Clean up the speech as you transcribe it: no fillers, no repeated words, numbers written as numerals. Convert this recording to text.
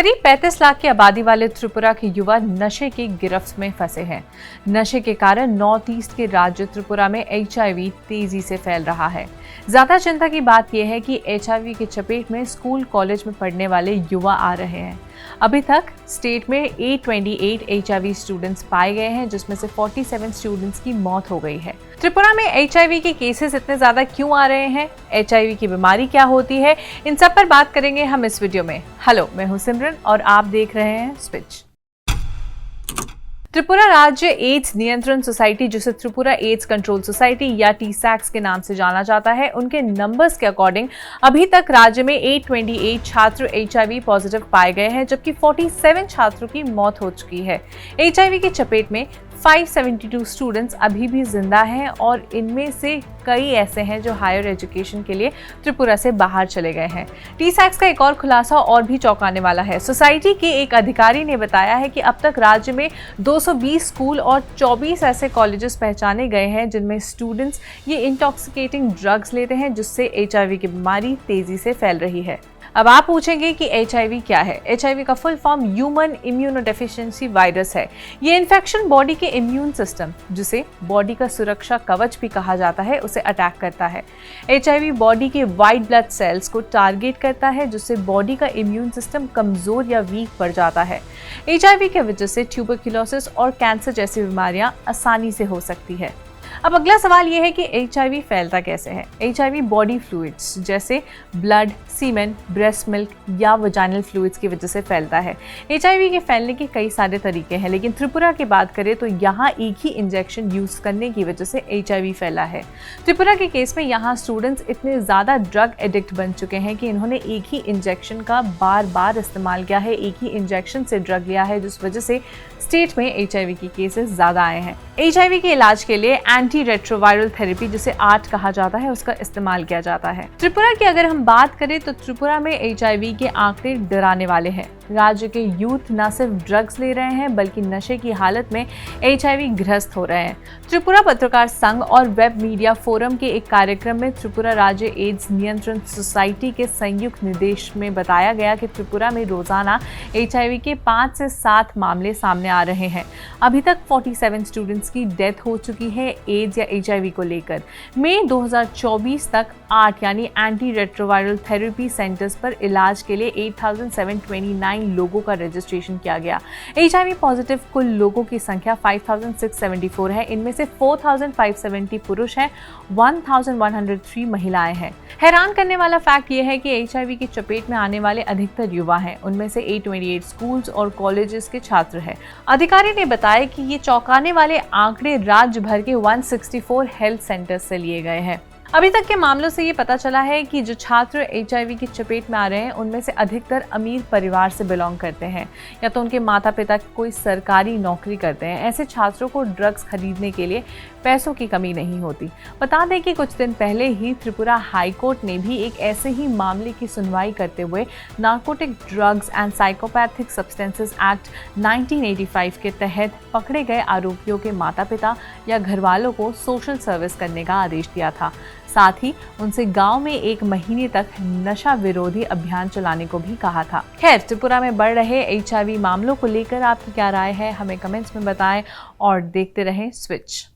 करीब 35 लाख की आबादी वाले त्रिपुरा के युवा नशे की गिरफ्त में फंसे हैं। नशे के कारण नॉर्थ ईस्ट के राज्य त्रिपुरा में HIV तेजी से फैल रहा है। ज्यादा चिंता की बात यह है कि HIV की चपेट में स्कूल कॉलेज में पढ़ने वाले युवा आ रहे हैं। अभी तक स्टेट में 828 HIV स्टूडेंट्स पाए गए हैं, जिसमें से 47 स्टूडेंट्स की मौत हो गई है। त्रिपुरा में HIV के केसेस इतने ज्यादा क्यों आ रहे हैं, HIV की बीमारी क्या होती है, इन सब पर बात करेंगे हम इस वीडियो में। हेलो, मैं हूं सिमरन और आप देख रहे हैं स्विच। त्रिपुरा राज्य एड्स नियंत्रण सोसाइटी, जिसे त्रिपुरा एड्स कंट्रोल सोसाइटी या TSACS के नाम से जाना जाता है, उनके नंबर्स के अकॉर्डिंग अभी तक राज्य में 828 छात्र HIV पॉजिटिव पाए गए हैं, जबकि 47 छात्रों की मौत हो चुकी है। HIV की चपेट में 572 स्टूडेंट्स अभी भी जिंदा हैं और इनमें से कई ऐसे हैं जो हायर एजुकेशन के लिए त्रिपुरा से बाहर चले गए हैं। TSACS का एक और खुलासा और भी चौंकाने वाला है। सोसाइटी के एक अधिकारी ने बताया है कि अब तक राज्य में 220 स्कूल और 24 ऐसे कॉलेजेस पहचाने गए हैं जिनमें स्टूडेंट्स ये इंटॉक्सिकेटिंग ड्रग्स लेते हैं, जिससे HIV की बीमारी तेजी से फैल रही है। अब आप पूछेंगे कि HIV क्या है। HIV का full form human immunodeficiency virus है। ये इन्फेक्शन बॉडी के इम्यून सिस्टम, जिसे बॉडी का सुरक्षा कवच भी कहा जाता है, उसे अटैक करता है। HIV बॉडी के व्हाइट ब्लड सेल्स को टारगेट करता है, जिससे बॉडी का इम्यून सिस्टम कमजोर या वीक पड़ जाता है। HIV की वजह से ट्यूबरक्लोसिस और कैंसर जैसी बीमारियां आसानी से हो सकती है। अब अगला सवाल यह है कि HIV फैलता कैसे है। HIV बॉडी फ्लूइड्स जैसे ब्लड, सीमेन, ब्रेस्ट मिल्क या वजाइनल फ्लूइड्स की वजह से फैलता है। HIV के फैलने के कई सारे तरीके हैं, लेकिन त्रिपुरा की बात करें तो यहाँ एक ही इंजेक्शन यूज करने की वजह से HIV फैला है। त्रिपुरा के केस में यहाँ स्टूडेंट्स इतने ज्यादा ड्रग एडिक्ट बन चुके हैं कि इन्होंने एक ही इंजेक्शन का बार बार इस्तेमाल किया है, एक ही इंजेक्शन से ड्रग लिया है, जिस वजह से स्टेट में HIV के केसेस ज्यादा आए हैं। HIV के इलाज के लिए एंटी रेट्रोवायरल थेरेपी, जिसे ART कहा जाता है, उसका इस्तेमाल किया जाता है। त्रिपुरा की अगर हम बात करें तो त्रिपुरा में HIV के आंकड़े डराने वाले हैं। राज्य के यूथ न सिर्फ ड्रग्स ले रहे हैं बल्कि नशे की हालत में HIV ग्रस्त हो रहे हैं। त्रिपुरा पत्रकार संघ और वेब मीडिया फोरम के एक कार्यक्रम में त्रिपुरा राज्य एड्स नियंत्रण सोसाइटी के संयुक्त निर्देश में बताया गया कि त्रिपुरा में रोजाना HIV के 5 से 7 मामले सामने आ रहे हैं। अभी तक 47 स्टूडेंट्स की डेथ हो चुकी है एड्स या HIV को लेकर। मई 2024 तक 8 यानी एंटी रेट्रोवायरल थेरेपी सेंटर्स पर इलाज के लिए 8729 लोगों का रजिस्ट्रेशन किया गया। HIV पॉजिटिव कुल लोगों की संख्या 5674 है। इनमें से 4570 पुरुष हैं, 1103 महिलाएं हैं। हैरान करने वाला फैक्ट यह है कि HIV की चपेट में आने वाले अधिकतर युवा हैं। उनमें से 828 स्कूल्स और कॉलेजेस के छात्र हैं। अधिकारी ने बताया कि ये चौंकाने वाले आंकड़े राज्य भर के 164 हेल्थ सेंटर्स से लिए गए हैं। अभी तक के मामलों से ये पता चला है कि जो छात्र HIV की चपेट में आ रहे हैं, उनमें से अधिकतर अमीर परिवार से बिलोंग करते हैं या तो उनके माता पिता कोई सरकारी नौकरी करते हैं। ऐसे छात्रों को ड्रग्स खरीदने के लिए पैसों की कमी नहीं होती। बता दें कि कुछ दिन पहले ही त्रिपुरा हाई कोर्ट ने भी एक ऐसे ही मामले की सुनवाई करते हुए narcotic drugs and psychopathic substances act 1985 के तहत पकड़े गए आरोपियों के माता पिता या घर वालों को सोशल सर्विस करने का आदेश दिया था। साथ ही उनसे गांव में 1 महीने तक नशा विरोधी अभियान चलाने को भी कहा था। खैर, त्रिपुरा में बढ़ रहे HIV मामलों को लेकर आपकी क्या राय है, हमें कमेंट्स में बताएं और देखते रहें स्विच।